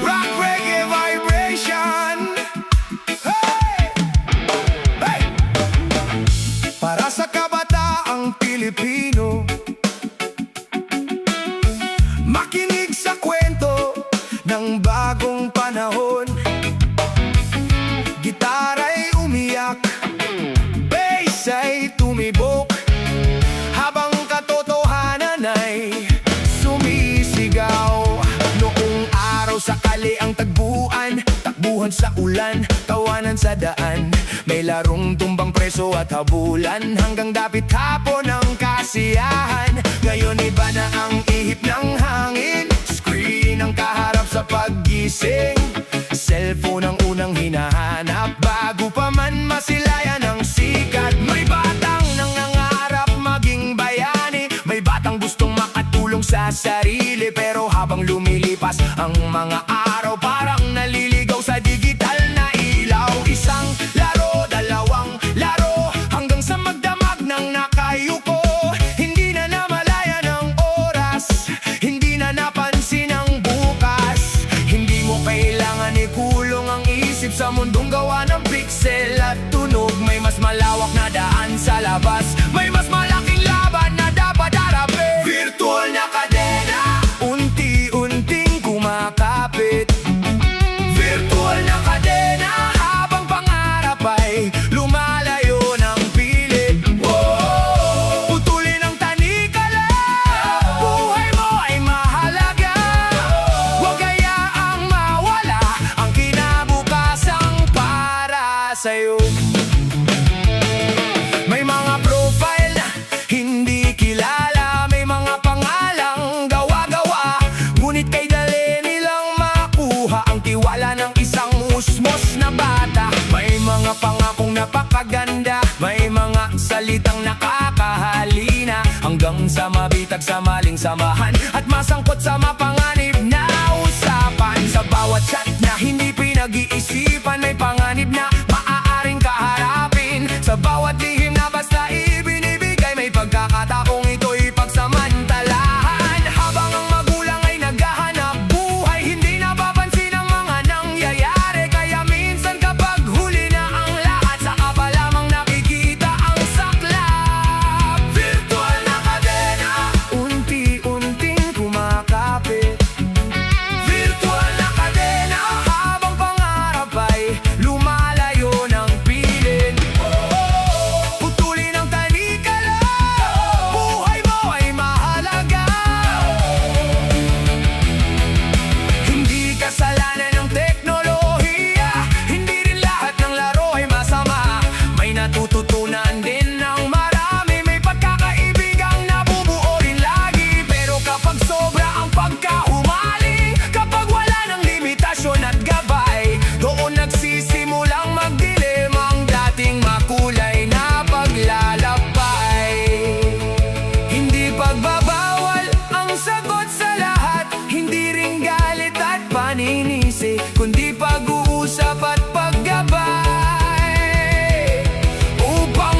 Rock reggae vibration. Hey! Hey! Para sa kabataang Pilipino, makinig sa kwento ng bagong panahon. Gitara'y umiyak, bass ay tumibok, habang katotohanan ay sumisigaw. Noong araw sakali ang tagbuan, takbuhan sa ulan, tawanan sa daan. May larong tumbang preso at habulan, hanggang dapit hapon ang kasiyahan. Ngayon iba na ang ihip ng hangin, screen ang kaharap sa paggising. Cellphone ang unang hinahanap, bago pa man masilayan ang sikat. May batang nangangarap maging bayani, may batang gustong makatulong sa sarili. Pero habang lumilipas ang mga araw, parang naliligaw sa digital na ilaw. Isang laro, dalawang laro, hanggang sa magdamag ng nakayuko. Hindi na namalayan ang oras, hindi na napansin ang bukas. Hindi mo kailangan ikulong ang isip sa mundong gawa ng pixel at tunog. May mas malawak na daan sa labas, may mas malaking laban na dapat harapin. Virtual na kadena, unti-unting kumakapit. Virtual na kadena, habang pangarap ay lumalayo ng pilit. Putulin ang tanikala, buhay mo ay mahalaga. Huwag hayaang mawala ang kinabukasang para sa'yo. May mga profile na hindi kilala, may mga pangalang gawa-gawa, ngunit kay dali nilang makuha ang tiwala ng isang musmos na bata. May mga pangakong napakaganda, may mga salitang nakakahalina, hanggang sa mabitag sa maling samahan at masangkot sa mapanganib na usapan. Sa bawat chat na hindi pinag-iisipan, may panganib na maaaring kaharapin. Sa bawat lihim na basta ibinibigay, may pagkakataong ito'y pagsamantalahan. Habang ang magulang ay naghahanap buhay, hindi napapansin ang mga nangyayari. Kaya minsan kapag huli na ang lahat, saka pa lamang nakikita ang saklap. Virtual na kadena, unti-unting kumakapit. Virtual na kadena, habang pangarap ay lumalayo ng pilit. Putulin ang tanikala, buhay mo ay mahalaga. Hindi kasalanan ng teknolohiya, hindi rin lahat ng laro ay masama. May natututunan din ng marami, may pagkakaibigang nabubuo rin lagi. Pero kapag sobra ang pagkahumaling, kapag wala ng limitasyon at gabay, doon nagsisimulang magdilim ang dating makulay na paglalakbay. Hindi pagbabawal ang sagot sa lahat, hindi rin galit at paninisi, kundi pag-uusap at paggabay upang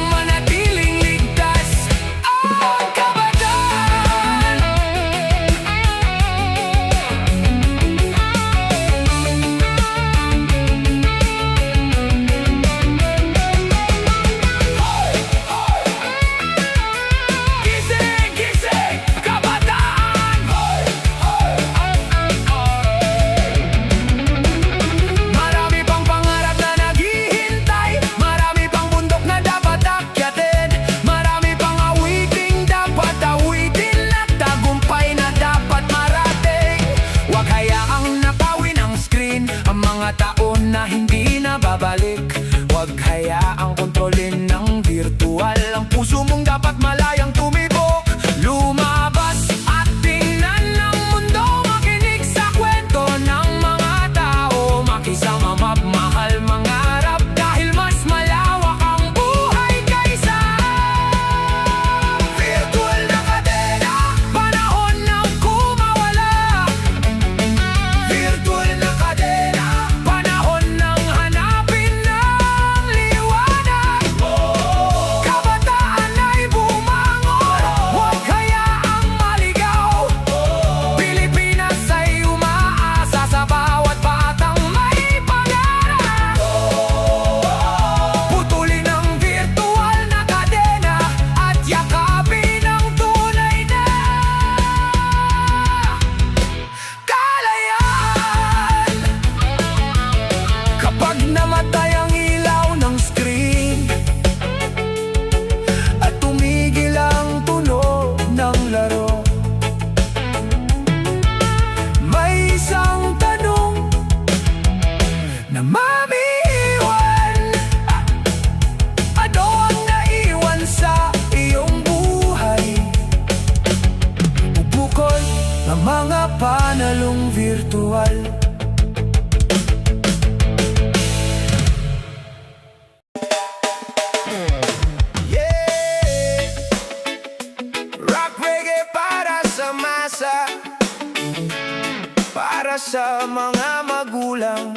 sa mga magulang,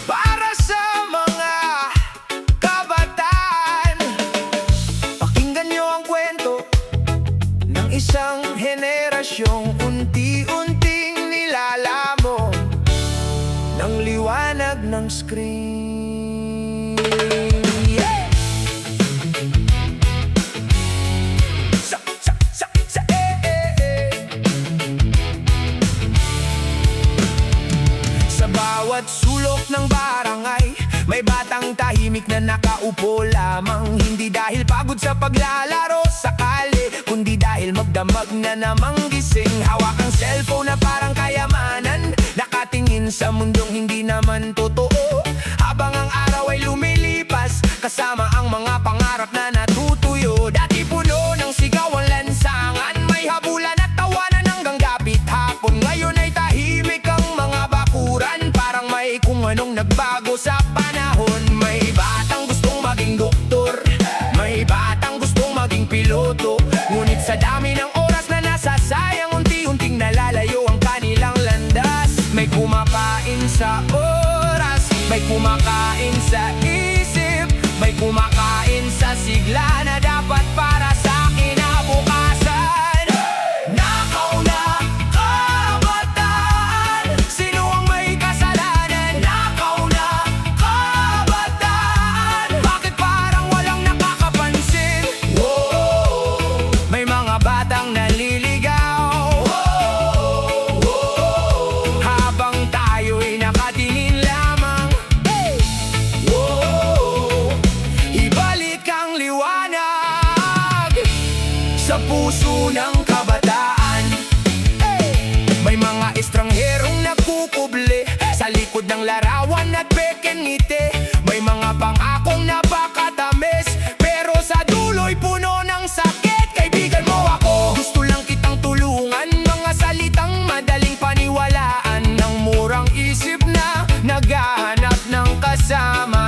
para sa mga kabataan. Pakinggan niyo ang kwento ng isang henerasyong unti-unting nilalamon ng liwanag ng screen. Yeah! Sa bawat sulok ng barangay, may batang tahimik na nakaupo lamang. Hindi dahil pagod sa paglalaro sa kali, kundi dahil magdamag na namang gising. Hawak ang cellphone na parang kayamanan, nakatingin sa mundong hindi naman totoo. Habang ang araw ay lumilipas, kasama ang mga pangarap na natutuyo. Dati puno ng sigaw ang lansangan, may habulan at tawanan hanggang gapit hapon. Ngayon ay tahimik ang mga bakuran, parang may kung anong nagbago sa panahon. May batang gustong maging doktor, may batang gustong maging piloto. Ngunit sa dami ng oras na nasasayang, unti-unting nalalayo ang kanilang landas. May kumakain sa oras, may kumakain sa isip, may kumakain sa sigla na dapat para sa kinabukasan. Nakaw na kabataan, sino ang may kasalanan? Nakaw na kabataan, bakit parang walang nakakapansin? Whoa, may mga batang naliligaw, habang tayo'y nakatingin lamang. Whoa, ibalik ang liwanag sa puso ng kabataan. May mga estrangherong nagkukuble sa likod ng larawan at pekeng ngiti. May mga pangakong napakatamis, pero sa dulo'y puno ng sakit. Kaibigan mo ako, gusto lang kitang tulungan. Mga salitang madaling paniwalaan, ng murang isip na naghahanap ng kasama.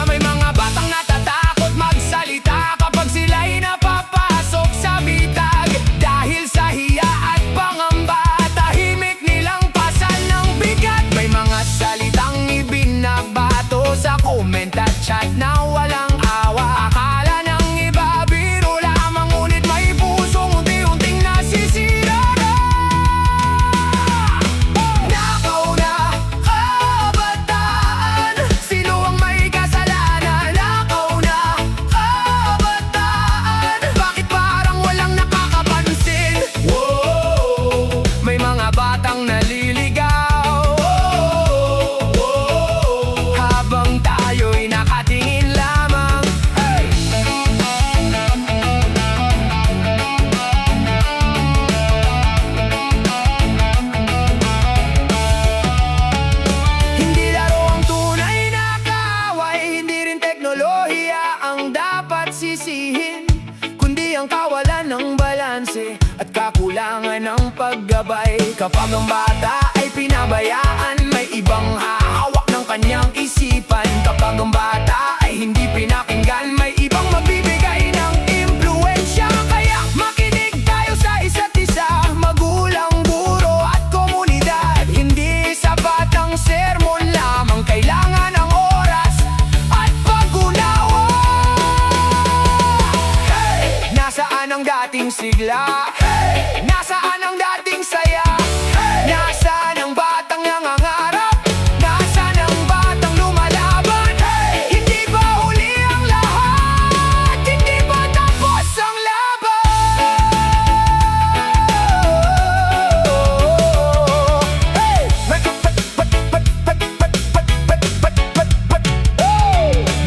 May mga batang natatakot magsalita kapag sila'y napapasok sa bitag. Dahil sa hiya at pangamba, tahimik nilang pasal ng bigat. May mga salitang ibinabato sa comment at chat na walang awa. Akala ng iba biro lamang, ngunit may pusong unti-unting nasisira na. Nakaw na kabataan, sino ang may kasalanan? Nakaw na kabataan, bakit parang walang nakakapansin? Whoa, may mga batang naliligaw, habang tayo'y nakatingin lamang. Hey! Hindi laro ang tunay na kaaway, hindi rin teknolohiya ang dapat sisihin, kundi ang kawalan ng balanse at kakulangan ng paggabay. Kapag ang bata ay pinabayaan, may ibang hahawak ng kanyang isipan. Kapag ang bata ay hindi pinakinggan, may ibang magbibigay ng impluwensya. Kaya makinig tayo sa isa't isa, magulang, guro at komunidad. Hindi sapat ang sermon lamang, kailangan ang oras at pag-unawa. Hey! Nasaan ang dating sigla? Hey! Nasaan ang dating saya? Hey! Nasaan ang batang nangangarap? Nasaan ang batang lumalaban? Hey! Hindi ba huli ang lahat? Hindi ba tapos ang laban? Hey!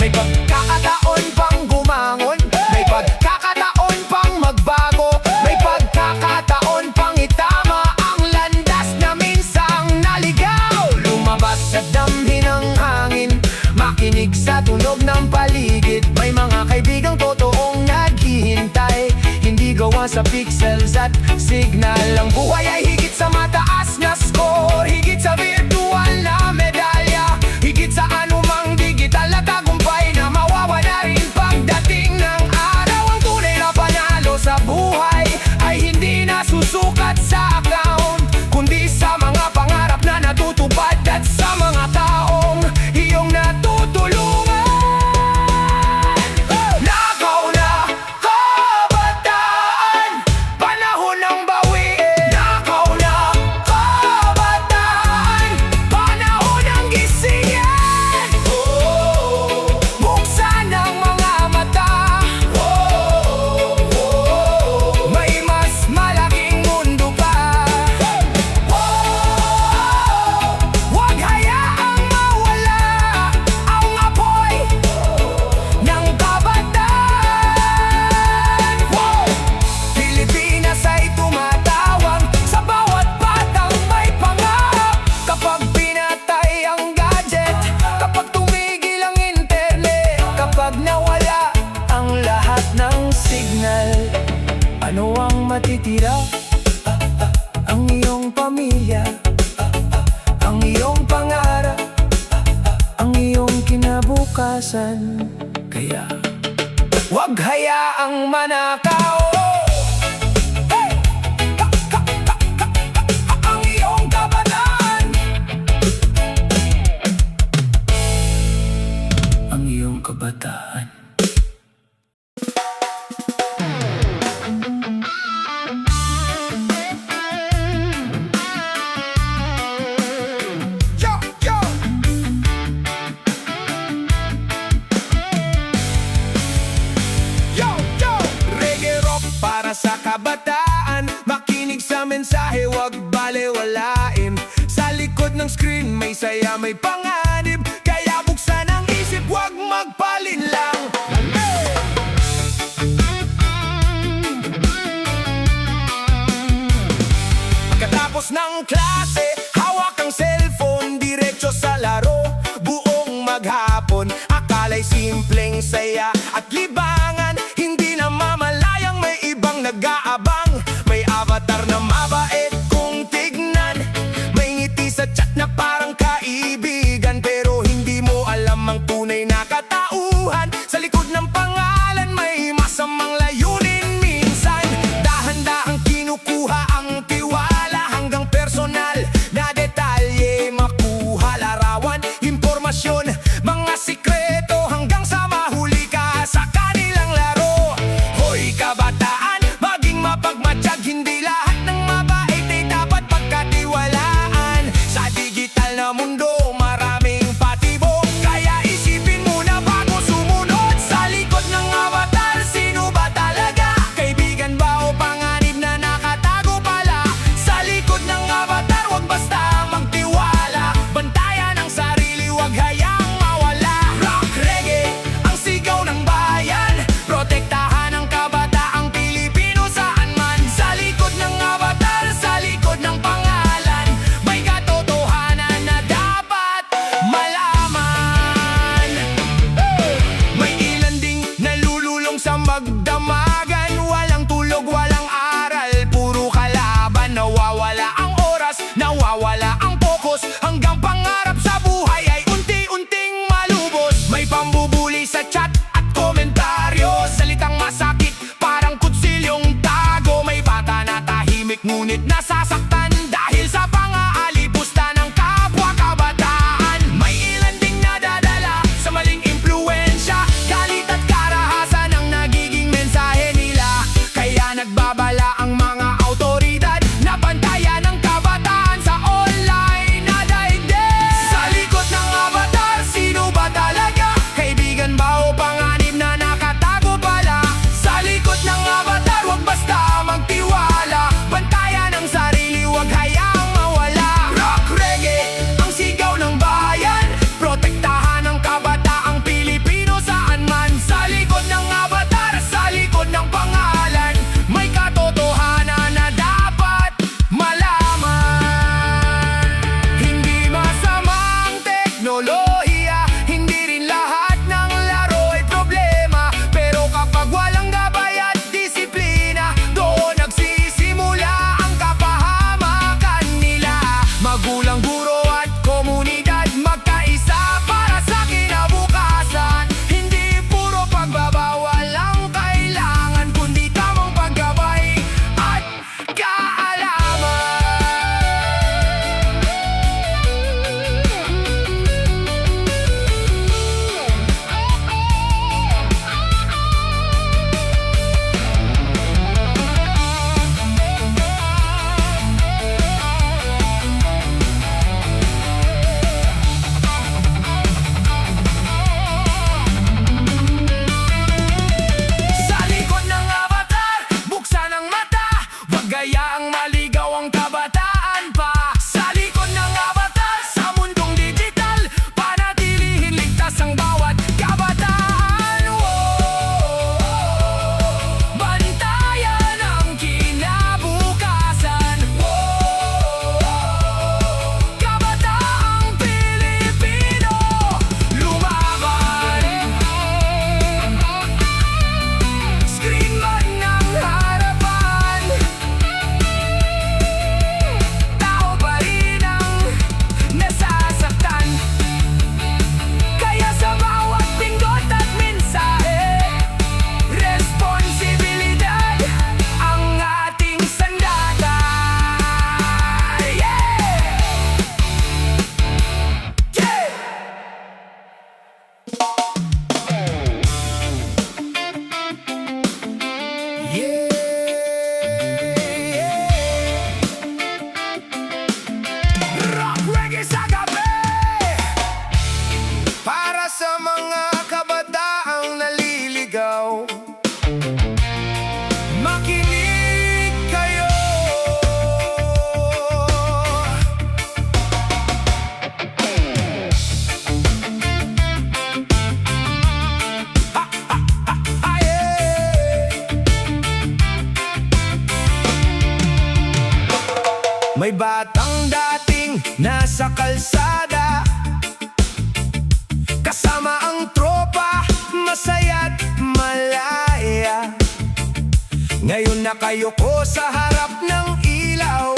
May pagkakataon pang gumangon, may pagkakataon pang magbago, may pagkakataon pang itama ang landas na minsang naligaw. Lumabas sa damhi ng hangin, makinig sa tunog ng paligid. May mga kaibigang totoong naghihintay, hindi gawa sa pixels at signal. Ang buhay ay higit sa mataas na score, higit sa virtual na medalya, higit sa anumang digital na tagumpay na mawawala rin pagdating ng araw. Ang tunay na panalo sa buhay ay hindi nasusukat sa matitira, ang iyong pamilya, ang iyong pangarap, ang iyong kinabukasan. Kaya huwag hayaang manakaw ang iyong kabataan, ang iyong kabataan. Yo, yo! Yo, yo! Reggae rock para sa kabataan, makinig sa mensahe, wag balewalain. Sa likod ng screen may saya, may panganib, kaya buksan ang isip, wag magpalinlang. Pagkatapos ng klase, hawak ang cellphone, diretso sa laro, buong maghapon. Akala'y simpleng saya at libangan, hindi na mamalayang may ibang nag-aabang. May avatar na mabait kung tignan, may ngiti sa chat na parang kaibigan, pero hindi mo alam ang tunay na katauhan. Sa likod ng pangalan may masamang layunin, minsan dahan-dahang kinukuha ang tiwala, hanggang personal na detalye makuha. Larawan, impormasyon, mga sikreto, hanggang sa mahuli ka sa kanilang laro. Hoy kabataan, maging May batang dating nasa kalsada, kasama ang tropa, masaya't malaya. Ngayon nakayuko sa harap ng ilaw,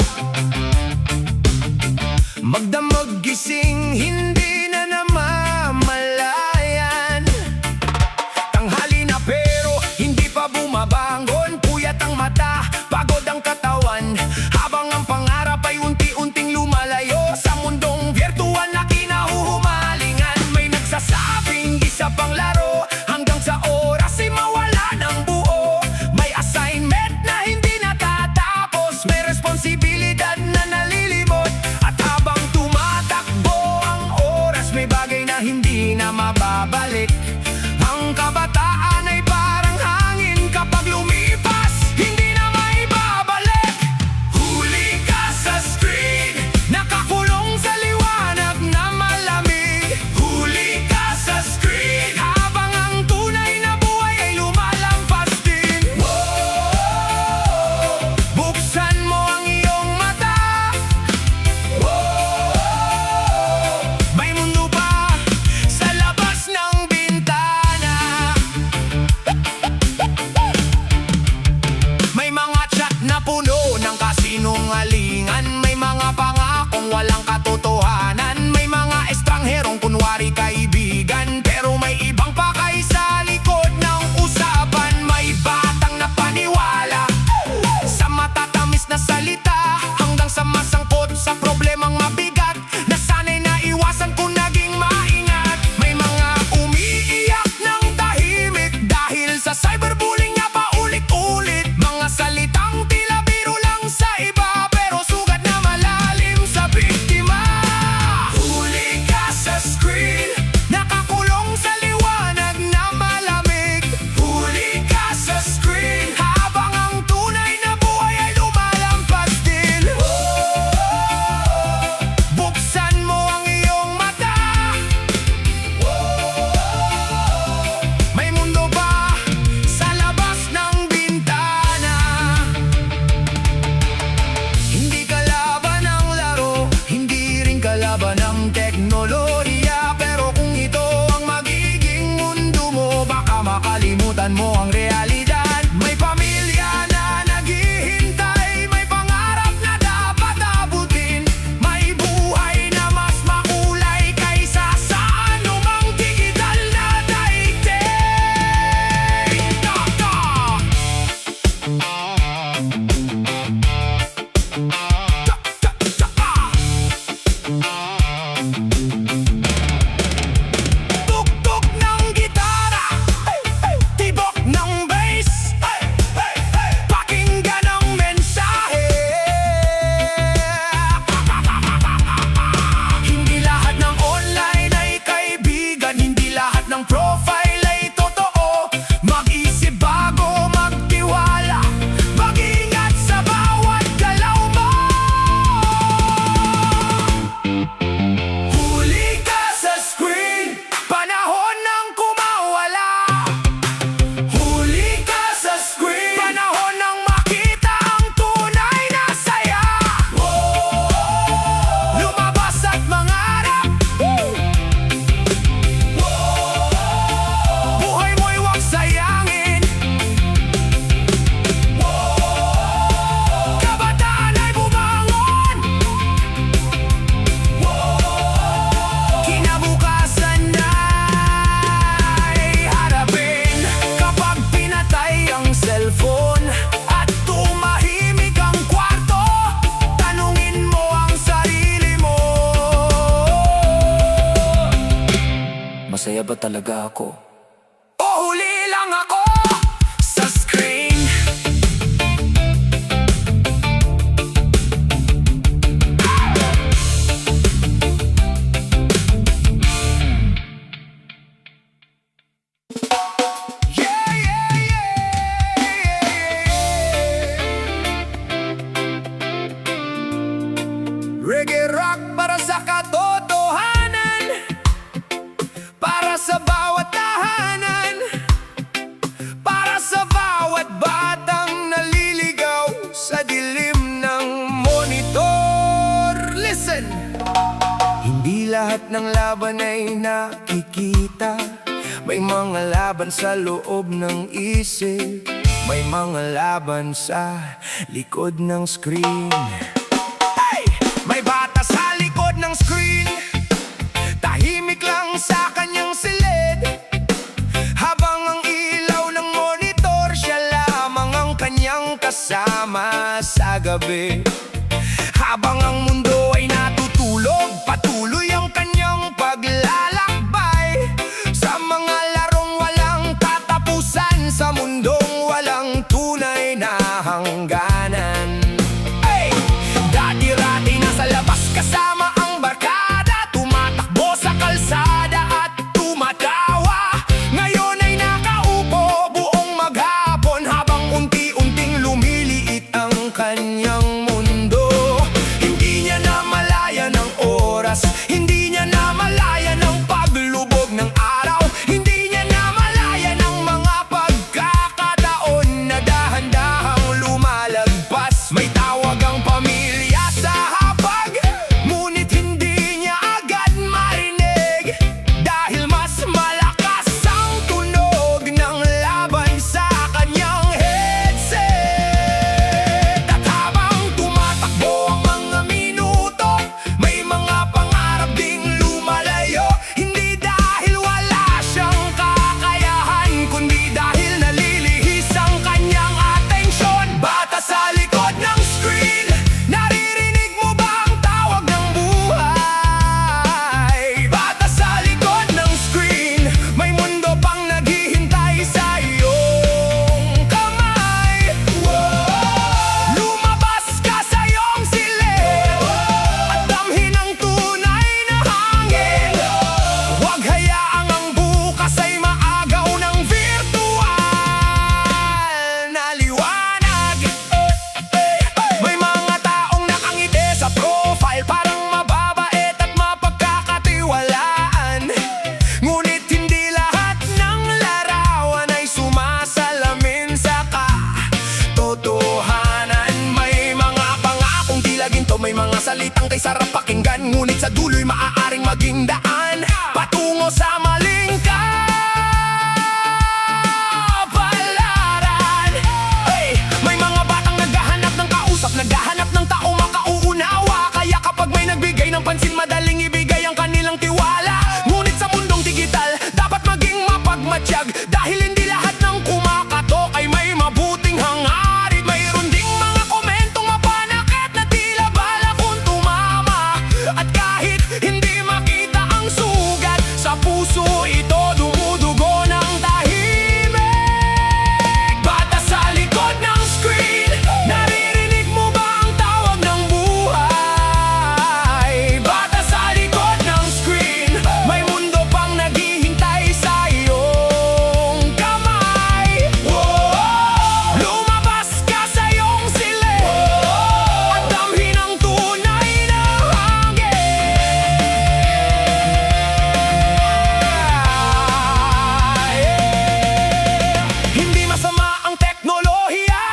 magdamag gising, hindi na namamalayan. Tanghali na pero hindi pa bumabangon, puyat ang mata, pagod ang katawan, habang ang pangarap ay unti-unting lumalayo sa mundong virtual na kinahuhumalingan. May nagsasabing isa pang laro, hanggang sa oras ay mawala ng buo. May assignment na hindi natatapos, may responsibilidad na nalilimot. At habang tumatakbo ang oras, may bagay na hindi na mababalik. Ang kabataan ay parang hangin, kapag lumipas, hindi na maibabalik. Huli ka sa screen, nakakulong sa liwanag na malamig. Huli ka sa screen, habang ang tunay na buhay ay lumalampas din. Whoa! Buksan mo ang iyong mata. Whoa! May mundo pa sa labas ng bintana. May mga chat na puno ng kasinungalingan, may mga pangakong walang katotohanan, may mga estrangherong kunwari kaibigan, pero may ibang pakay sa likod ng usapan. May batang napaniwala sa matatamis na salita, hanggang sa masangkot sa problemang mabigat, na sana'y naiwasan kung naging maingat. May mga umiiyak ng tahimik dahil sa cyberbullying na paulit-ulit, mga salitang tila biro lang sa iba, pero sugat na malalim sa biktima. Huli ka sa screen, nakakulong sa liwanag na malamig. Huli ka sa screen, habang ang tunay na buhay ay lumalampas din. Buksan mo ang iyong mata. May mundo pa sa labas ng bintana. Hindi kalaban ang laro, hindi rin kalaban ang teknolohiya, pero kung ito ang magiging mundo mo, baka makalimutan mo ang realidad. May pamilya na naghihintay, may pangarap na dapat abutin, may buhay na mas makulay kaysa sa anumang digital na daigdig. Tok-tok! Tuktok ng gitara, tibok ng bass, pakinggan ang mensahe. Hindi lahat ng online ay kaibigan, hindi lahat ng profile ay totoo. Mag-isip bago magtiwala, mag-ingat sa bawat galaw mo. Huli ka sa screen, panahon ng kumawala. Huli ka sa screen, panahon ng makita ang tunay na saya. Lumabas at mangarap. Buhay mo'y huwag sayangin. Kabataan ay bumangon. Kinabukasan ay harapin. Kapag pinatay ang cellphone at tumahimik ang kwarto, tanungin mo ang sarili mo, masaya ba talaga ako? O huli lang ako sa screen? Yeah, yeah, yeah. Reggae rock para sa katotohanan, para sa bawat tahanan. lahat ng laban ay nakikita. May mga laban sa loob ng isip, may mga laban sa likod ng screen. Hey! May bata sa likod ng screen, tahimik lang sa kanyang silid. Habang ang ilaw ng monitor, siya lamang ang kanyang kasama sa gabi. Habang ang mundo ay natutulog, patuloy ang kanyang paglalakbay sa mga larong walang katapusan, sa mundong walang tunay na hangganan. Hey! Dati-rati nasa labas kasama ang barkada, tumatakbo sa kalsada at tumatawa. Ngayon ay nakaupo buong maghapon, habang unti-unting lumiliit ang kanyang mundo. Hindi niya namalayan ang oras, hindi niya namalayan ang paglubog ng araw, hindi niya namalayan ang mga pagkakataon na dahan-dahang lumalagpas. May tawag ang pamilya sa hapag, ngunit hindi niya agad marinig, dahil mas malakas ang tunog ng laban sa kanyang headset. At habang tumatakbo ang mga minuto, may mga pangarap ding lumalayo. Hindi dahil wala siyang kakayahan, kundi dahil nalilihis ang kanyang atensyon. Bata sa likod ng screen, naririnig mo ba ang tawag ng buhay? Bata sa likod ng screen, may mundo pang naghihintay sa iyong kamay. Lumabas ka sa iyong silid at damhin ang tunay na hangin. Huwag hayaang ang bukas ay maagaw ng virtual na liwanag. May mga taong nakangiti sa profile, parang mababait at mapagkakatiwalaan. Ngunit hindi lahat ng larawan ay sumasalamin sa katotohanan. May mga pangakong tila ginto, may mga salitang kay sarap pakinggan, ngunit sa dulo'y maaaring maging daan patungo sa maling kapalaran. Hey! May mga batang naghahanap ng kausap, naghahanap ng taong makauunawa, kaya kapag may nagbigay ng pansin, madaling ibigay ang kanilang tiwala. Ngunit sa mundong digital, dapat maging mapagmatsyag, dahil hindi lahat ng kumakatok ay may mabuting hangarin. Mayroon ding mga komentong mapanakit na tila bala kung tumama, at kahit hindi makita ang sugat, sa puso ito dumudugo ng tahimik. Bata sa likod ng screen, naririnig mo ba ang tawag ng buhay? Bata sa likod ng screen, may mundo pang naghihintay sa iyong kamay. Lumabas ka sa iyong silid at damhin ang tunay na hangin. Hindi masama ang teknolohiya,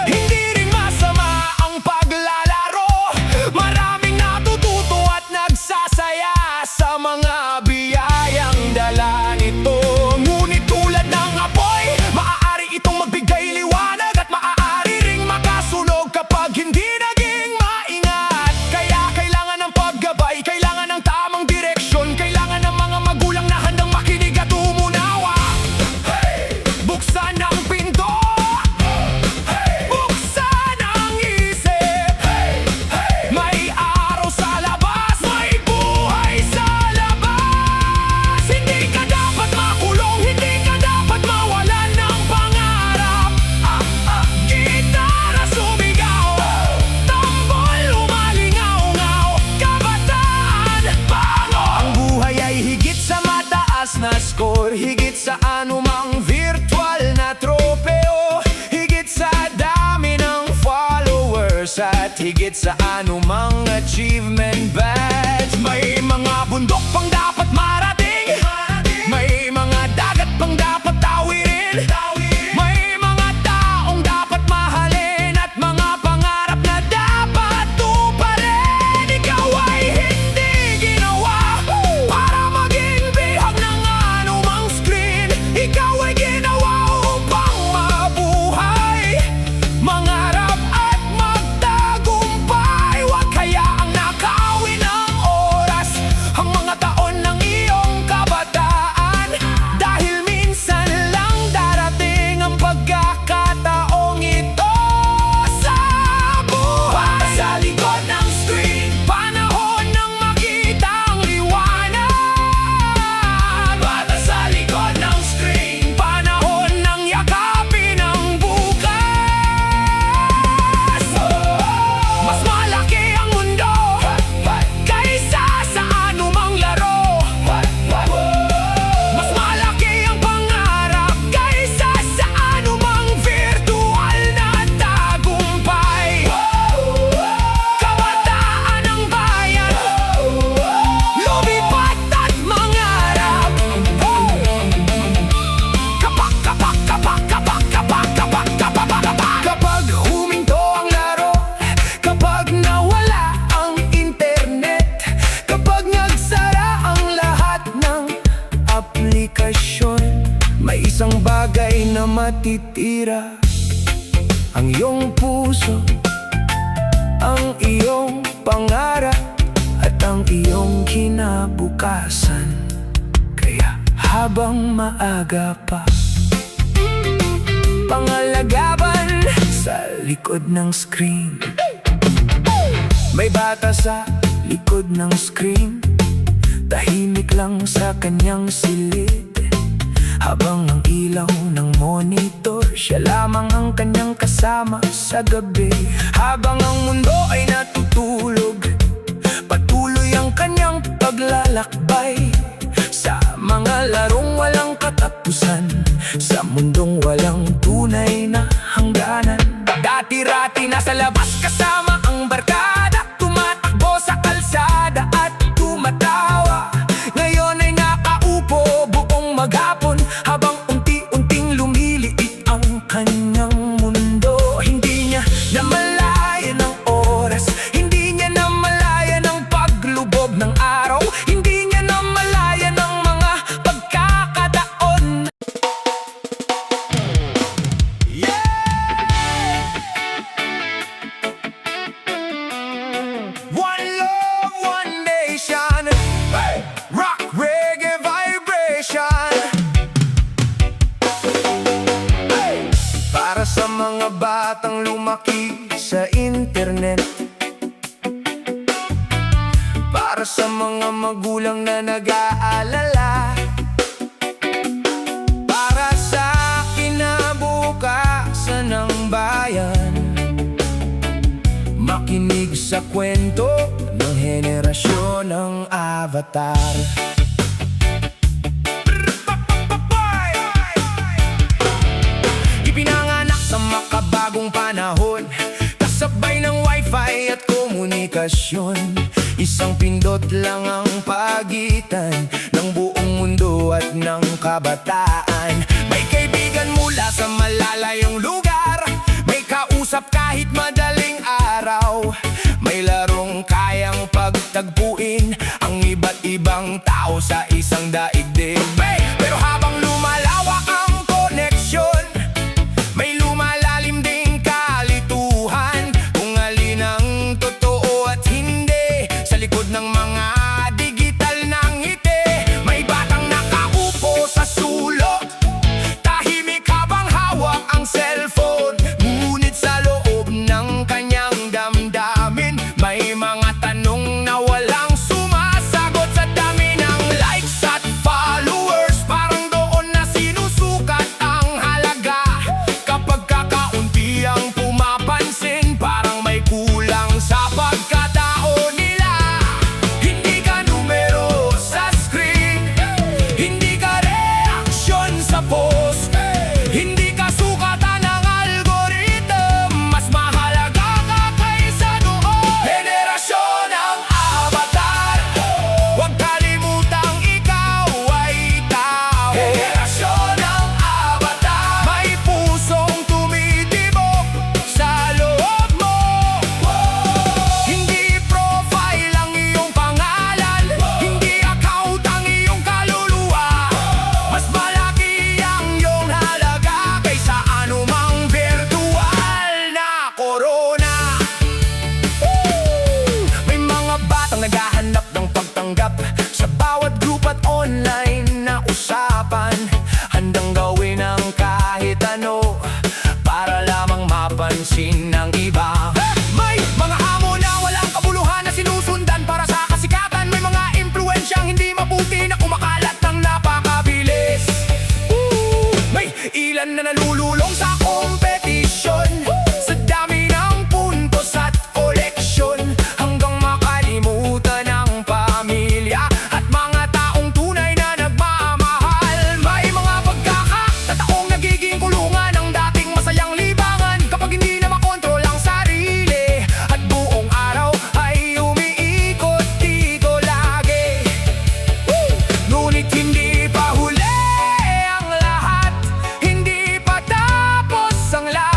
hindi rin masama ang paglalaro. Maraming natututo at nagsasaya sa mga biyayang dala nito. Ngunit tulad ng apoy, maaari itong magbigay liwanag at maaari ring makasunog kapag hindi naging maingat. Kaya kailangan ng paggabay, kailangan ng tamang direksyon, kailangan ng mga magulang na handang makinig at umunawa. Buksan ang pinto, buksan ang isip. May araw sa labas, may buhay sa labas. Hindi ka dapat makulong, hindi ka dapat mawalan ng pangarap. Gitara sumigaw, tambol lumalingaw-ngaw, kabataan bango. Ang buhay ay higit sa mataas na score, higit sa anumang virtual na tropeo, higit sa dami ng followers, at higit sa anumang achievement badge. May mga bundok pang dapat marating, may mga dagat pang dapat tawirin, may mga taong dapat mahalin, at mga pangarap na dapat tuparin. Ikaw ay hindi ginawa isang bagay na matitira: ang iyong puso, ang iyong pangarap, at ang iyong kinabukasan. Kaya habang maaga pa, pangalagaban sa likod ng screen. May bata sa likod ng screen, tahimik lang sa kanyang silid. Habang ang ilaw ng monitor, siya lamang ang kanyang kasama sa gabi. Habang ang mundo ay natutulog, patuloy ang kanyang paglalakbay sa mga larong walang katapusan, sa mundong walang tunay na hangganan. Dati-rati nasa labas kasama ang barkada, tumatakbo sa kalsada at tumatawa. Ngayon ay nakaupo buong maghapon, habang unti-unting lumiliit ang kanyang mundo. Hindi niya namalayan ang oras, hindi niya namalayan ang paglubog ng araw, hindi niya namalayan ang mga pagkakataon. One love, one nation, rock, reggae, vibration. Para sa mga batang lumaki sa internet, para sa mga magulang na nag-aalala, para sa kinabukasan ng bayan, makinig sa kwento ng henerasyon ng Avatar. Ipinanganak sa makabagong panahon, kasabay ng wifi at komunikasyon. Isang pindot lang ang pagitan ng buong mundo at ng kabataan. May kaibigan mula sa malalayong lugar, may kausap kahit madaling araw, may larong kayang pagtagpuin ang iba't ibang tao sa isang daigdig. Pero habang lumalawak ang koneksyon, may lumalalim ding kalituhan, kung alin ang totoo at hindi sa likod ng mga digital na ngiti. May batang nakaupo sa sulok, tahimik habang hawak ang cellphone, ngunit sa loob ng kanyang damdamin may mga tanong na walang sumasagot. Sa dami ng likes at followers, parang doon na sinusukat ang halaga. Kapag kakaunti ang pumapansin, parang may kulang sa pagkatao nila. Hindi ka numero sa screen, hindi ka reaksyon sa post, hindi ka sukatan ng algorithm, mas mahalaga ka kaysa noon. Henerasyon ng Avatar, huwag kalimutang ikaw ay tao. Henerasyon ng Avatar, may pusong tumitibok sa loob mo. Hindi profile ang iyong pangalan, hindi account ang iyong kaluluwa, mas malaki ang iyong halaga kaysa anumang virtual na corona. May mga batang naghahanap ng pagtanggap sa bawat group at online na usapan, handang gawin ang kahit ano para lamang mapansin ng iba. May mga amo na walang kabuluhan na sinusundan para sa kasikatan, may mga impluensyang hindi mabuti na kumakalat ng napakabilis. May ilan na nalululong sa kompetisyon, sa dami ng puntos at koleksyon, hanggang makalimutan ang pamilya at mga taong tunay na nagmamahal. May mga pagkakataong nagiging kulungan ng dating masayang libangan, kapag hindi na makontrol ang sarili at buong araw ay umiikot dito lagi. Ngunit hindi pa huli ang lahat, hindi pa tapos ang lahat.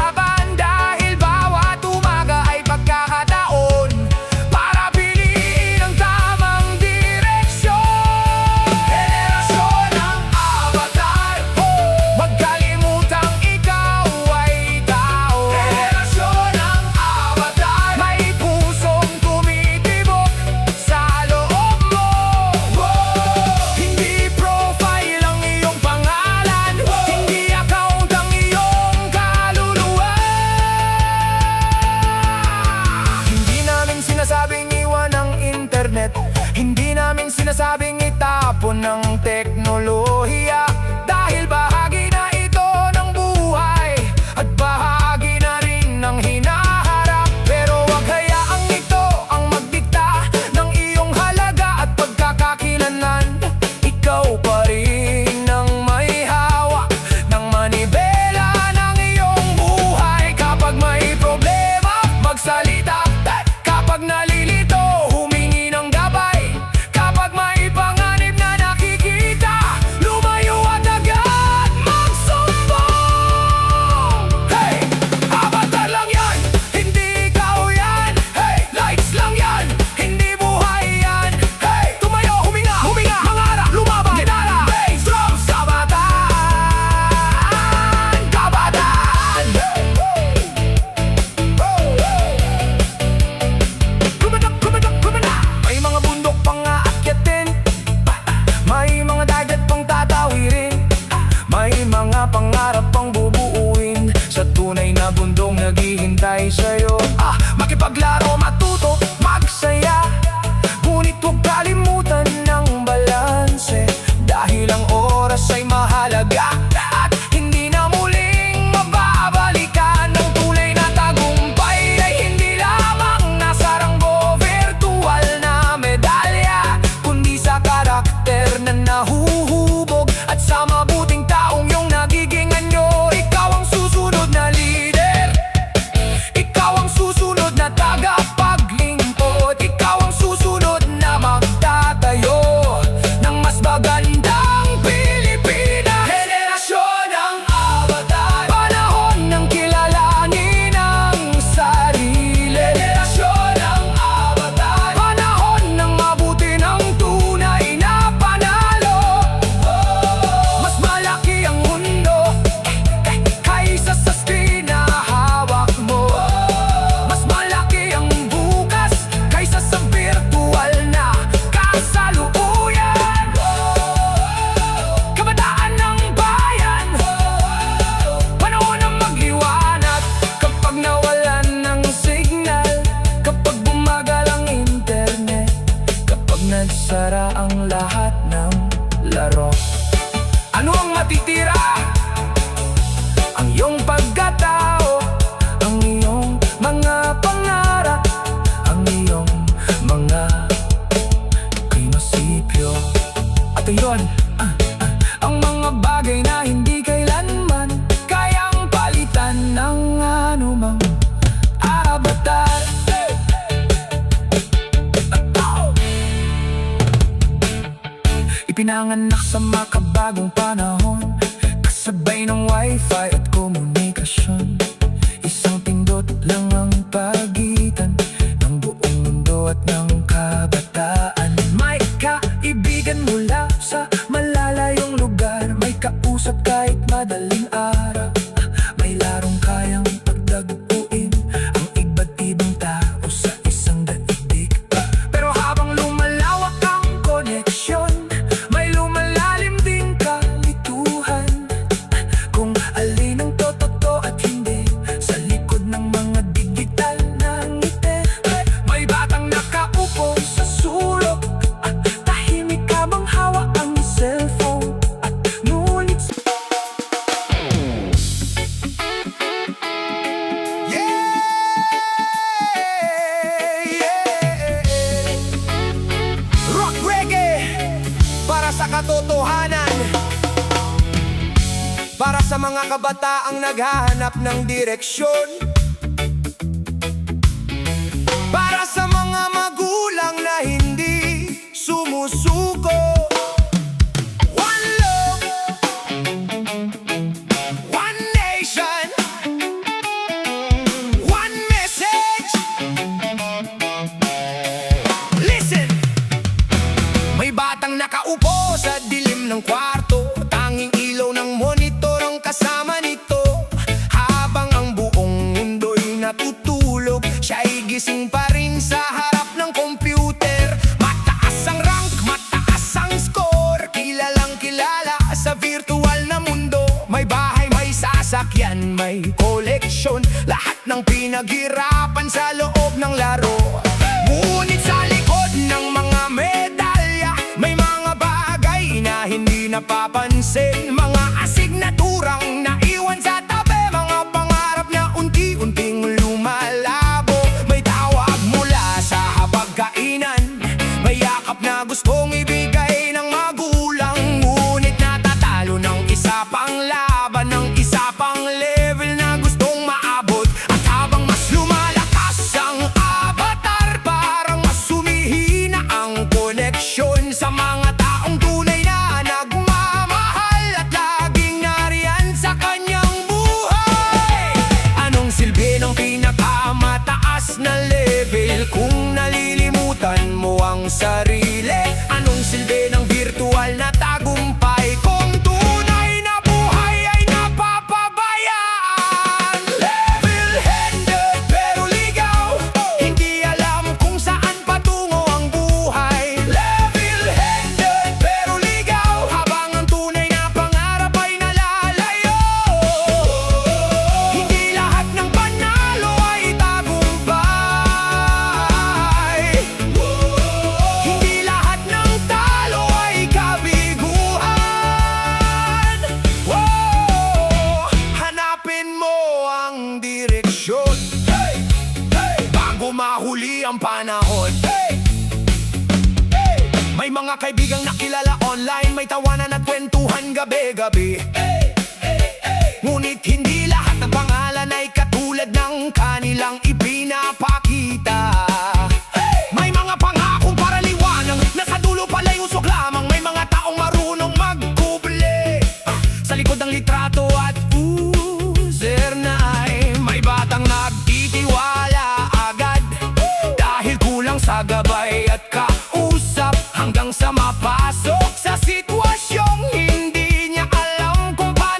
Ipinanganak sa makabagong panahon, kasabay ng wifi at komunikasyon. Isang pindot lang ang pagitan ng buong mundo at ng kabataan. May kaibigan mula sa malalayong lugar, may kausap kahit madaling araw. May larong kayang pagdagpuin ang iba't ibang tao sa isang daigdig. Pero habang lumalawak ang koneksyon, may lumalalim ding kalituhan. Kung alin ang totoo at hindi sa likod ng mga digital na ngiti. May batang nakaupo sa sulok, tahimik habang hawak ang cellphone. At ngunit Rock reggae para sa katotohanan, para sa mga kabataang naghahanap ng direksyon, para sa mga magulang na hindi sumusuko. One love, one nation, one message. Listen! May batang nakaupo sa dilim ng kwarto, tanging ilaw ng monitor ang kasama nito. Habang ang buong mundo'y natutulog, siya'y gising pa rin sa harap ng computer. Mataas ang rank, mataas ang score, kilalang kilala sa virtual na mundo. May bahay, may sasakyan, may koleksyon, lahat ng pinaghirapan sa loob ng laro. Ngunit sa likod ng mga medalya, may mga bagay na hindi napapansin. Mga asignaturang naiwan sa tabi, mga pangarap na unti-unting lumalabo. May tawag mula sa hapagkainan, may yakap na gustong ibigay ng magulang. Ngunit natatalo ng isa pang laban, ng isa pang level na gustong maabot. At habang mas lumalakas ang avatar, parang mas sumihina ang koneksyon sa mga taong tunay na nagmamahal at laging nariyan sa kanyang buhay. Anong silbi ng pinakamataas na level kung nalilimutan mo ang sarili? Anong silbi ng virtual na tagumpay kung tunay na buhay ay napapabayaan? Level-headed pero ligaw, hindi alam kung saan patungo ang buhay. Level-headed pero ligaw, habang ang tunay na pangarap ay nalalayo. Hindi lahat ng panalo ay tagumpay. Hindi lahat ng talo ay kabiguan. Hanapin mo ang direksyon, bago mahuli ang panahon. May mga kaibigang nakilala online, may tawanan at kwentuhan gabi-gabi. Ngunit hindi lahat ng pangalan ay katulad ng kanilang ipinapakita. May mga pangakong paraliwanag, nasa dulo pala'y usok lamang. May mga taong marunong magkuble sa likod ng litrato at username. May batang nagtitiwala agad dahil kulang sa gabay at kausap, hanggang sa mapasok sa sitwasyong hindi niya alam kung paano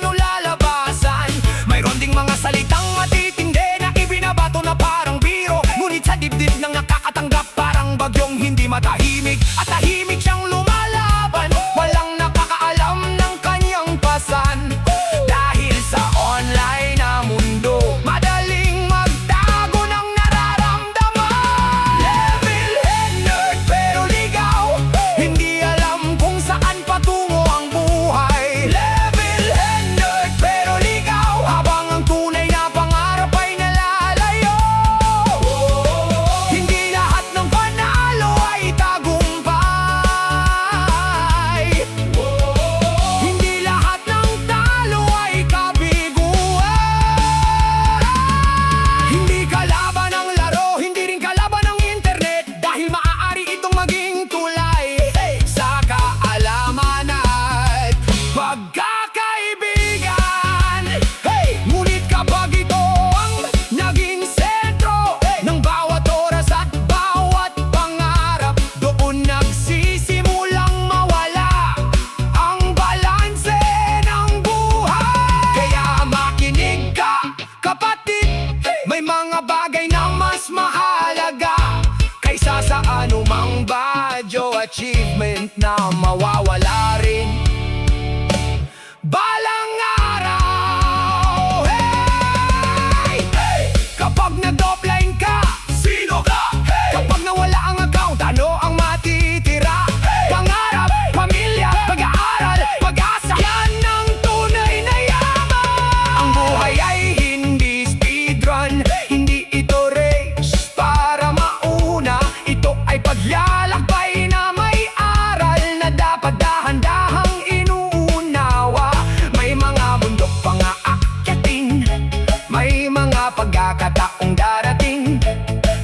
pagkakataong darating.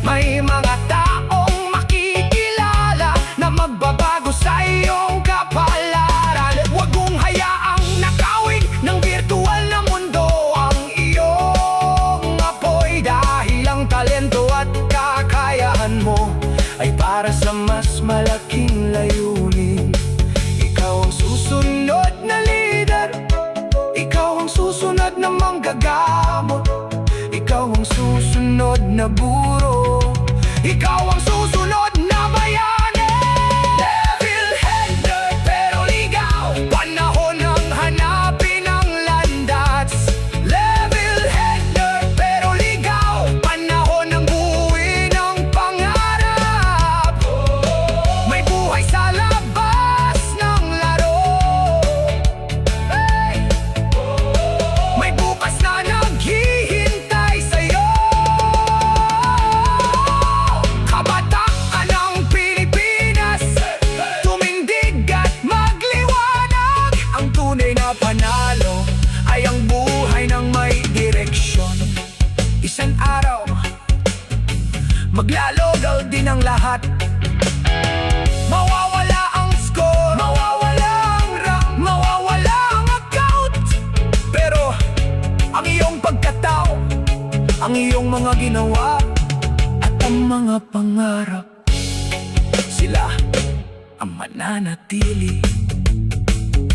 May mga taong makikilala na magbabago sa iyong kapalaran. Huwag mong hayaang nakawin ng virtual na mundo ang iyong apoy, dahil ang talento at kakayahan mo ay para sa mas malaking layunin. Ikaw ang susunod na leader, ikaw ang susunod na manggagamot, ikaw ang susunod na guro, ikaw ang susunod na bayani. Level header pero ligaw, panahon ng hanapin ang landas. Level header pero ligaw, panahon ng buuin ang pangarap. May buhay sa labas ng laro, hey! May bukas na naghihintay sa'yo. Kabataan ng Pilipinas, tumindig at magliwanag. Ang tunay na panalo ay ang buhay ng may direksyon. Isang araw, maglalogal din ang lahat. Mawawala ang score, mawawala ang rank, mawawala ang account. Pero ang iyong pagkatao, ang iyong mga ginawa, at ang mga pangarap, sila ang mananatili.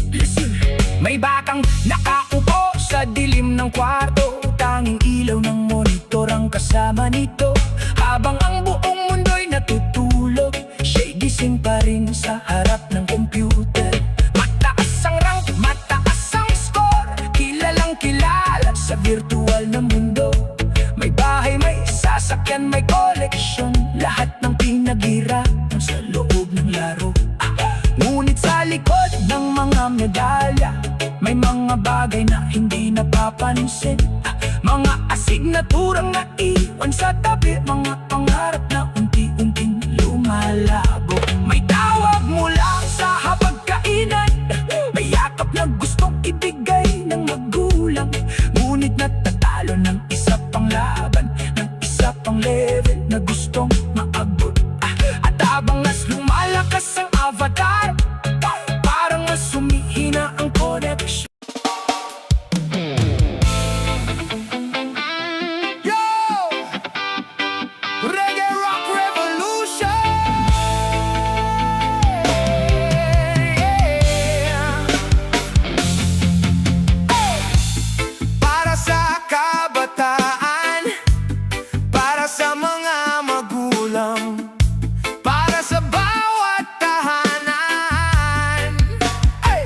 Listen. May batang nakaupo sa dilim ng kwarto, tanging ilaw ng monitor ang kasama nito. Habang ang buong mundo'y natutulog, siya'y gising pa rin sa harap ng computer. Mataas ang rank, mataas ang score, kilalang kilala sa virtual na mundo. May bahay, may sasakyan, may koleksyon, lahat ng pinaghirapan sa loob ng laro. Ngunit sa likod ng mga medalya, may mga bagay na hindi napapansin. Mga asignaturang naiwan sa tabi, mga pangarap na unti-unting lumalabo. May tawag mula sa hapagkainan, may yakap na gustong ibigay ng magulang. Ngunit natatalo ng isa pang laban, ng isa pang level na gustong maabot. At habang mas lumalakas ang avatar, parang mas humihina ang connection. Yo! Reggae Rock Revolution! Yeah! Para sa kabataan, para sa mga magulang, para sa bawat tahanan. Ay!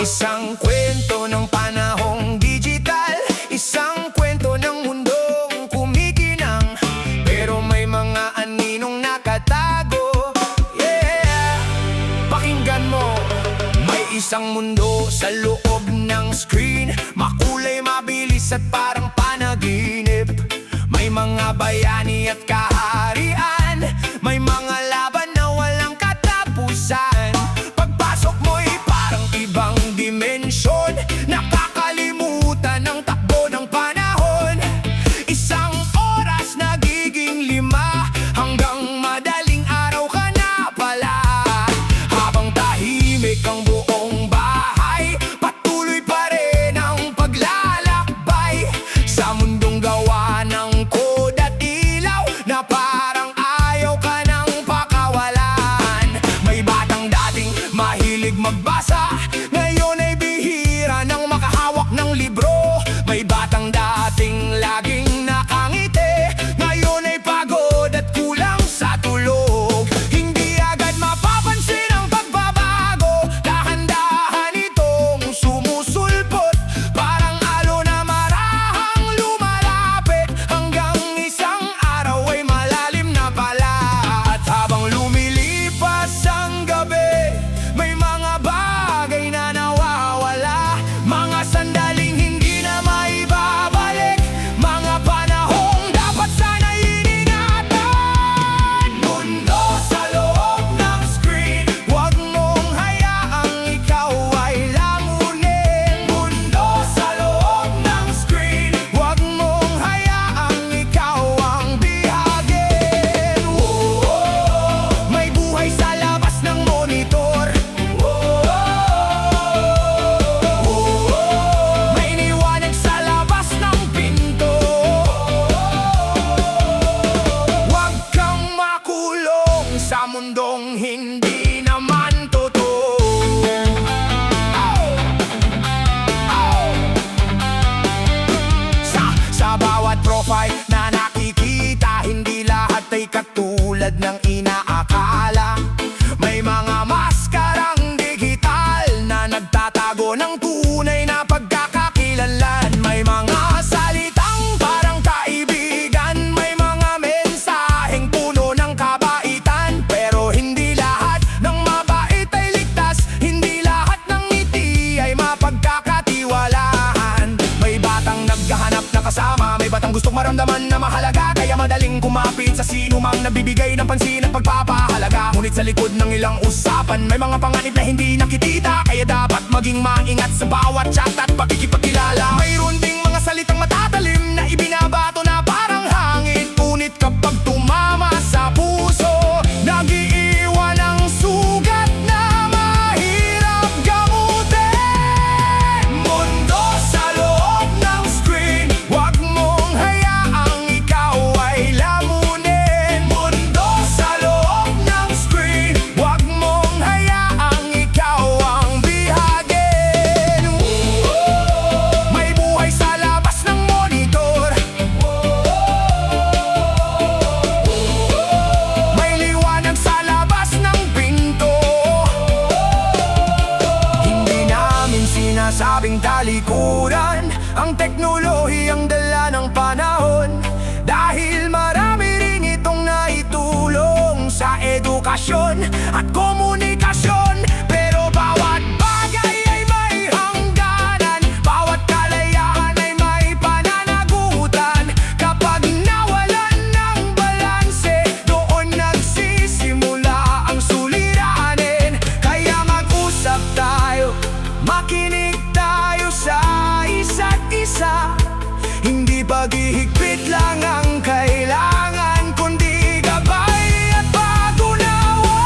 Isang kwento ng panahong digital, isang kwento ng mundong kumikinang, pero may mga aninong nakatago. Yeah! Pakinggan mo, may isang mundo sa loob ng screen, makulay, mabilis at parang panaginip. May mga bayani at kaharian, may mga laban na walang katapusan. Pagpasok mo'y parang ibang dimensyon, nakakalimutan ang takbo ng panahon. Isang oras nagiging 5, hanggang madaling araw ka na pala. Habang tahimik ang buong bahay, patuloy pa rin ang paglalakbay sa mundong gawa ng kod at ilaw na maramdaman na mahalaga. Kaya madaling kumapit sa sino mang nabibigay ng pansin at pagpapahalaga. Ngunit sa likod ng ilang usapan, may mga panganib na hindi nakikita. Kaya dapat maging maingat sa bawat chat at pakikipagkilala. Mayroon ding mga salitang matatalim na ibinabato na parang hangin. Ngunit kapag tumama sa puso, nag-iiwan ang sugat na mahirap gamutin. Mundo sa loob ng screen, wag mong hayaang ikaw ay lamunin. Mundo sa loob ng screen, wag mong hayaang ikaw ang bihagin. May buhay sa labas ng monitor, may liwanag sa labas ng pinto. Hindi namin sinasabing talikuran ang teknolohiyang dala ng panahon, dahil marami rin itong naitulong sa edukasyon at komunikasyon. Pero bawat bagay ay may hangganan, bawat kalayaan ay may pananagutan. Kapag nawalan ng balanse, doon nagsisimula ang suliranin. Kaya mag-usap tayo, makinig tayo sa isa't isa. Hindi paghihigpit lang ang kailangan, kundi gabay at pag-unawa.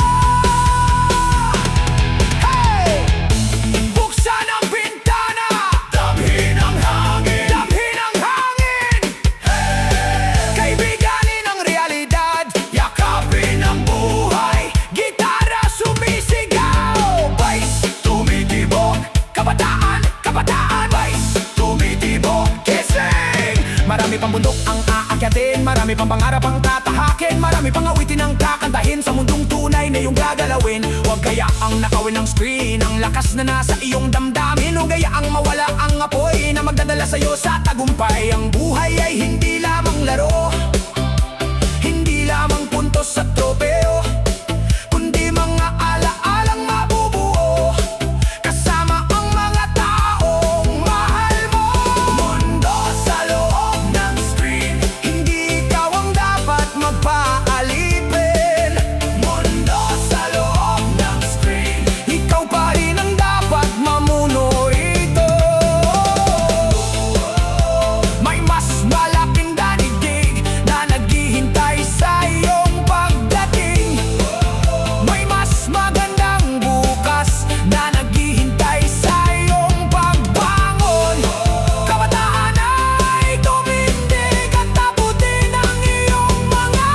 Hey! Buksan ang bintana, damhin ang hangin, damhin ang hangin. Hey! Kaibiganin ang realidad, yakapin ang buhay. Gitara sumisigaw, vice tumitibok. Kabataan, kabataan, vice tumitibok. Kissing! Marami pang bundok ang aakyatin, marami pang pangarap ang tatahakin, marami pang awitin ang kakantahin sa mundong tunay na iyong gagalawin. Huwag kaya ang nakawin ng screen ang lakas na nasa iyong damdamin. Huwag kaya ang mawala ang apoy na magdadala sa'yo sa tagumpay. Ang buhay ay hindi lamang laro, hindi lamang puntos sa tropeo, kundi mga alaalang mabubuo kasama ang mga taong mahal mo. Mundo sa loob ng screen, hindi ikaw ang dapat magpaalipin. Mundo sa loob ng screen, ikaw pa rin ang dapat mamuno ito. May mas malaking daigdig na naghihintay sa iyong pagdating. May mas magandang bukas na naghihintay sa iyong pagbangon. Kabataan ay tumindig at taputin ang iyong mga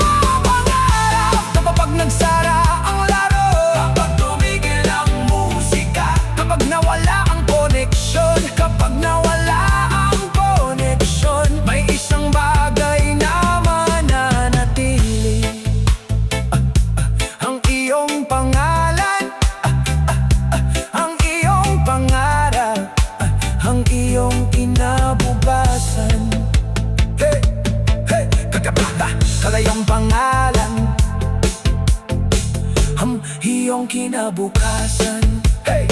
pangarap. Kapag nagsara ang laro, kapag tumigil ang musika, kapag nawala ang koneksyon, kapag nawala ang koneksyon, may isang bagay na mananatili. Ang iyong pangalan, ang iyong pangarap, ang iyong kinabukasan. Hey, hey, kakabata, kalayong pangalan, ang iyong kinabukasan. Hey,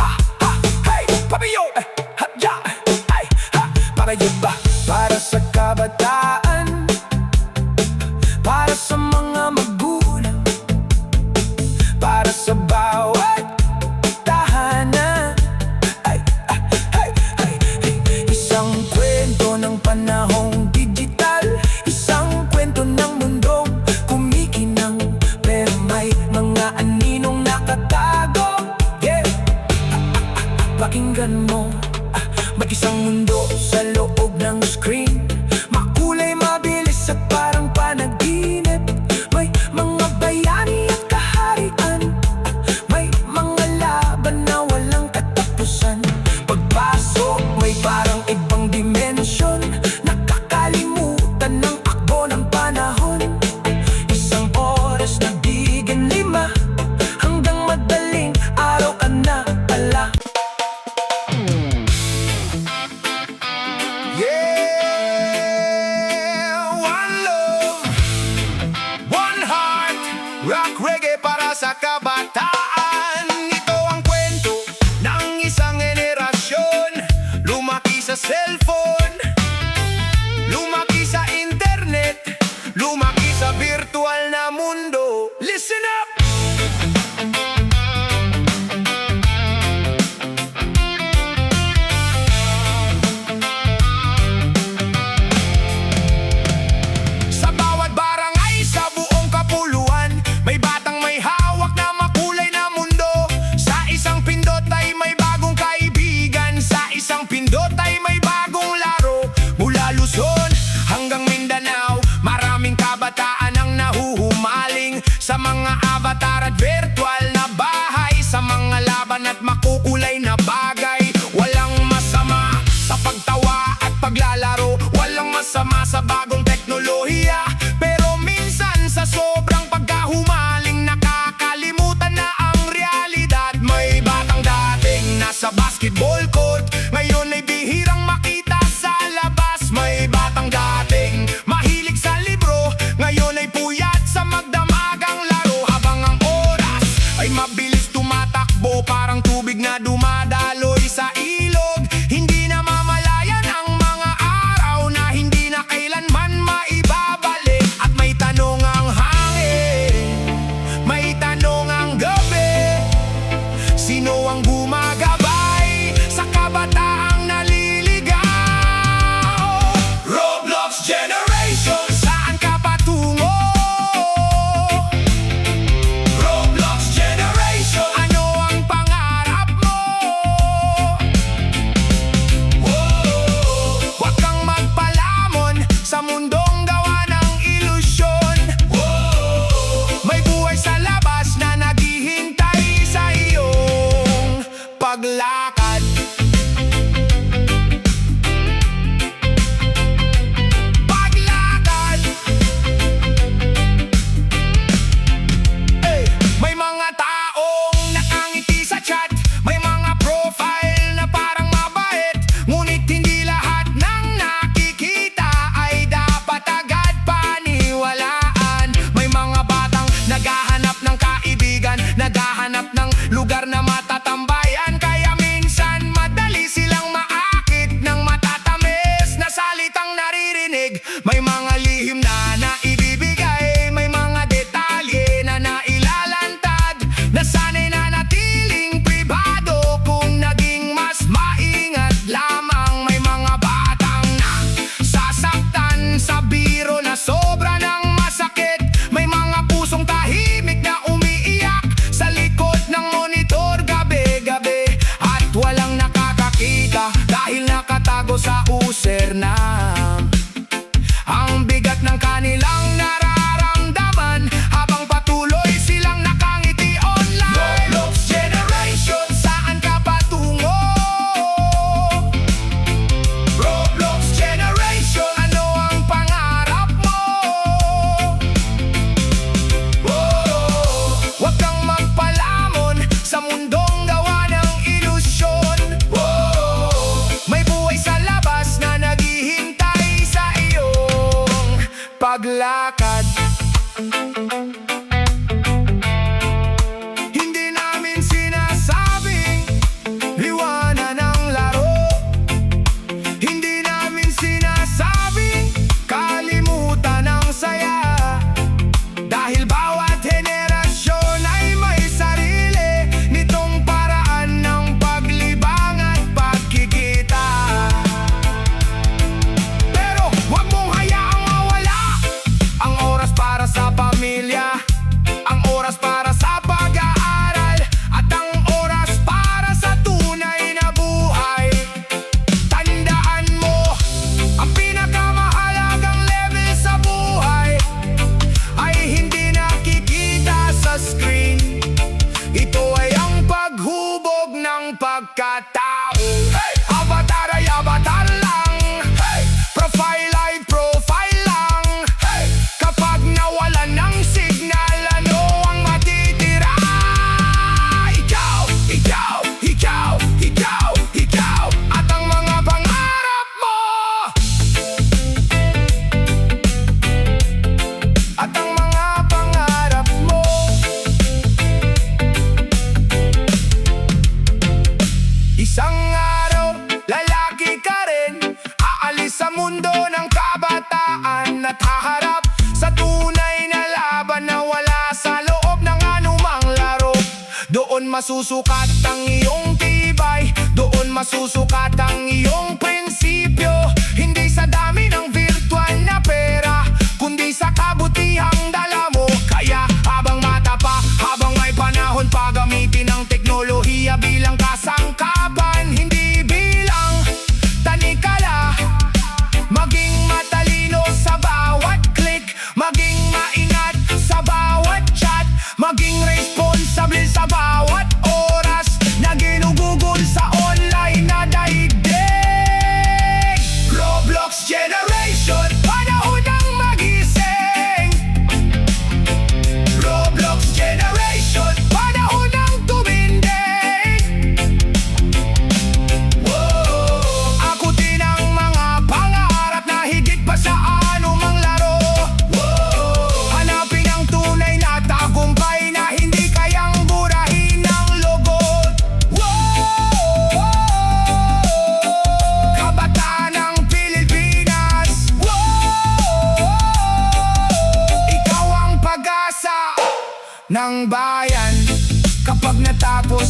ha, ha, hey, pabiyo, ha, ya, ay, ha, para yun ba? Para sa kabataan, para sa mga magulang, para sa bawat tahanan. Ay, ay, ay, ay. Isang kwento ng panahong digital, isang kwento ng mundong kumikinang, pero may mga aninong nakatago. Yeah. Pakinggan mo, mag-isang mundo sa loob ng screen. Makulay, mabilis at parang panaginip. May mga bayani at kaharian, may mga laban na walang katapusan. Pagpasok, may parang ibang dimensyon, nakakalimutan ng akbo ng panahon. Isang oras na bigyan 5 hanggang madaling araw ka na pala. Yeah, one love, one heart, rock reggae para sa kabataan. Ito ang kwento ng isang henerasyon, lumaki sa cellphone, lumaki pindot ay may bagong laro. Mula Luzon hanggang Mindanao, maraming kabataan ang nahuhumaling sa mga avatar at virtual na bahay, sa mga laban at makukulay na bagay. Walang masama sa pagtawa at paglalaro, walang masama sa bagong teknolohiya. Pero minsan sa sobrang pagkahumaling, nakakalimutan na ang realidad. May batang dating nasa basketball court, ngayon ay bihirang makita sa labas. May batang dating mahilig sa libro, ngayon ay puyat sa magdamagang laro. Habang ang oras ay mabilis tumatakbo, parang tubig na dumadaloy sa ilog. Hindi na mamalayan ang mga araw na hindi na kailanman maibabalik. At may tanong ang hangin, may tanong ang gabi, sino ang gumagabay sa kabataang naliligaw? Roblox Generation, saan ka patungo? Roblox Generation, ano ang pangarap mo? Huwag kang magpalamon sa mundong gawa ng ilusyon. May buhay sa labas na naghihintay sa iyong paglakad. Paglakad. May mga taong nakangiti sa chat, may mga profile na parang mabait, ngunit hindi lahat ng nakikita ay dapat agad paniwalaan. May mga batang naghahanap ng kaibigan, naghahanap ng lugar na matatambayan, kaya minsan madali silang maakit ng matatamis na salitang naririnig. May mga lihim na naibibigay, may mga detalye na nailalantad, na sana'y nanatiling pribado kung naging mas maingat lamang. May mga batang sasaktan sa biro na sobra ng masakit, may mga pusong tahimik na umiiyak sa likod ng monitor gabi-gabi, at walang nakakakita dahil nakatago sa user na ang bigat ng kanilang nararamdaman habang patuloy silang nakangiti online. Roblox Generation, saan ka patungo? Roblox Generation, ano ang pangarap mo? Huwag kang magpalamon sa mundong gawa ng ilusyon. May buhay sa labas na naghihintay sa iyong paglakad. Hindi namin sinasabing liwanan ang laro, hindi namin sinasabing kalimutan ang saya, dahil bawat henerasyon ay may sarili nitong paraan ng paglibang at pagkikita. Pero huwag mong hayaang mawala ang oras para sa pamilya, ang oras para sa pag-aaral, at ang oras para sa tunay na buhay. Tandaan mo, ang pinakamahalagang level sa buhay ay hindi nakikita sa screen. Ito ay ang paghubog ng pagkatao. Avatar ay avatar lang, profile ay profile lang. Kapag nawalan ng signal, ano ang matitira? Ikaw, ikaw, ikaw, ikaw, ikaw, at ang mga pangarap mo. At ang mga pangarap mo. Isang araw, lalaki ka rin, aalis sa mundo ng kabataan at haharap sa tunay na laban na wala sa loob ng anumang laro. Doon masusukat ang iyong tibay, doon masusukat ang iyong prinsipyo. Hindi sa dami ng virtual na pera, kundi sa kabutihang dala mo. Kaya habang mata pa, habang may panahon pa, gamitin ang teknolohiya bilang kasangkapan, hindi bilang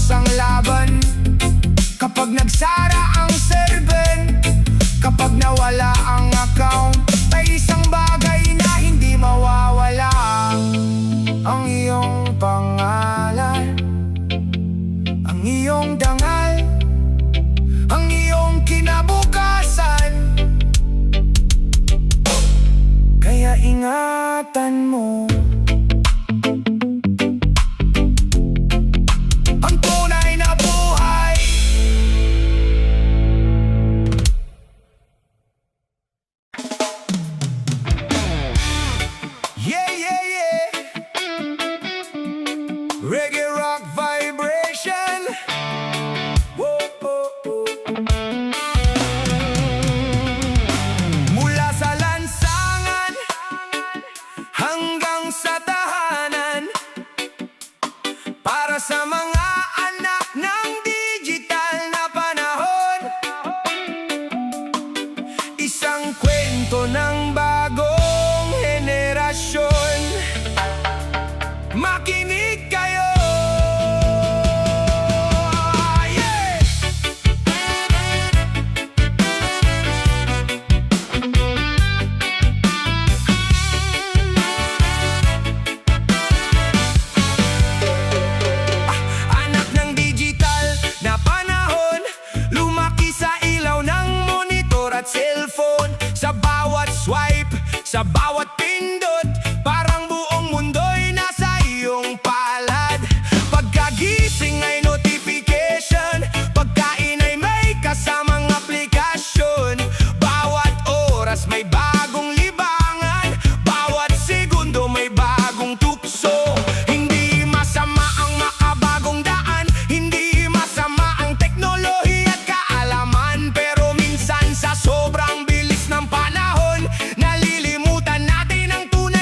ang laban. Kapag nagsara ang server, kapag nawala ang account, may isang bagay na hindi mawawala: ang iyong pangalan, ang iyong dangal, ang iyong kinabukasan. Kaya ingatan mo ang tunay na buhay. Yeah, yeah, yeah. Reggae rock vibration. Whoa, oh, oh. Mula sa lansangan hanggang sa tahanan, para sa mga anak ng digital na panahon. Isang kwento ng bagong henerasyon. Makinig kayo! Yeah! Anak ng digital na panahon, lumaki sa ilaw ng monitor at cellphone. Sa bawat swipe, sa bawat pindot, parang buong mundo'y nasa iyong palad. Pagkagising ay notification, pagkain ay may kasamang aplikasyon. Bawat oras may bagong libangan, bawat segundo may bagong tukso. Hindi masama ang makabagong daan, hindi masama ang teknolohiya at kaalaman. Pero minsan sa sobrang bilis ng panahon, nalilimutan natin ang tunay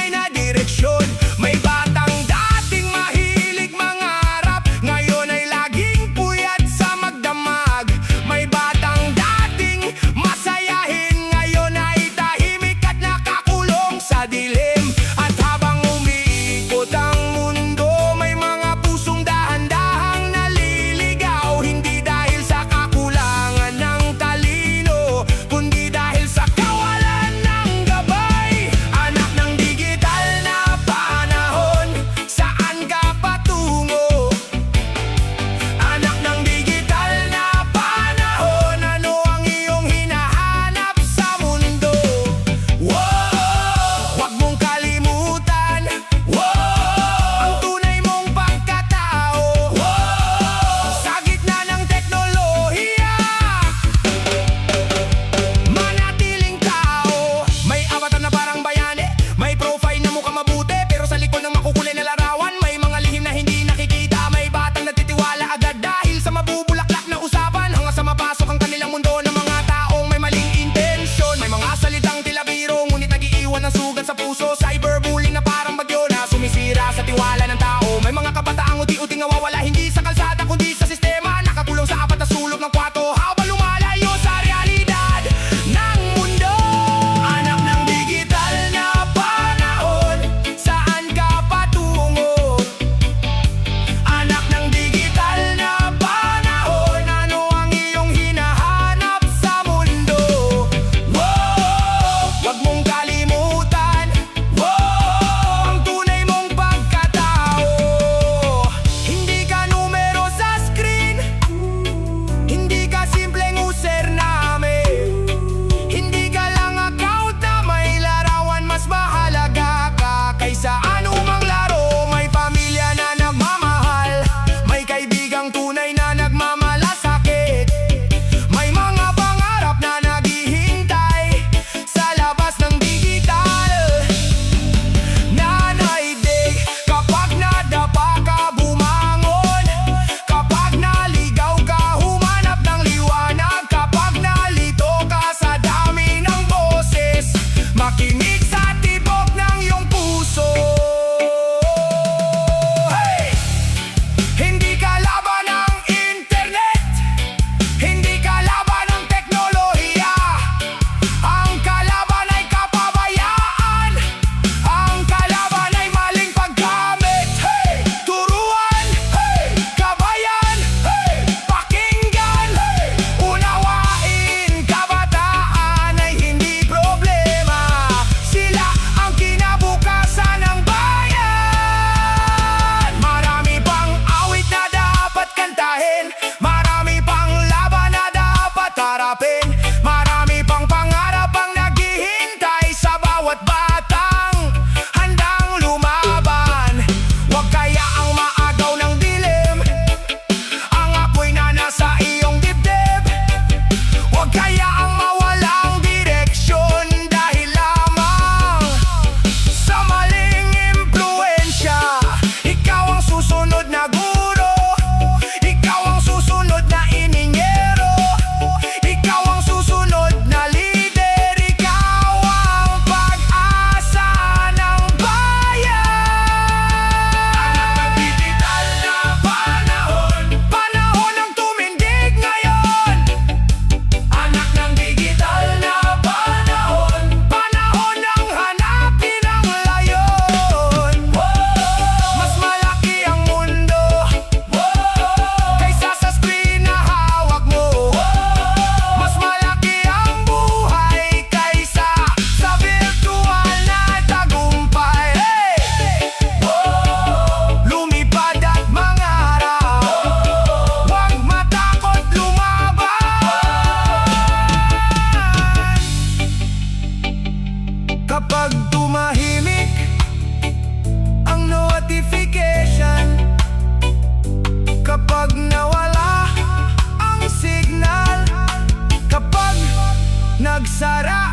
Kapag nawala ang signal, kapag nagsara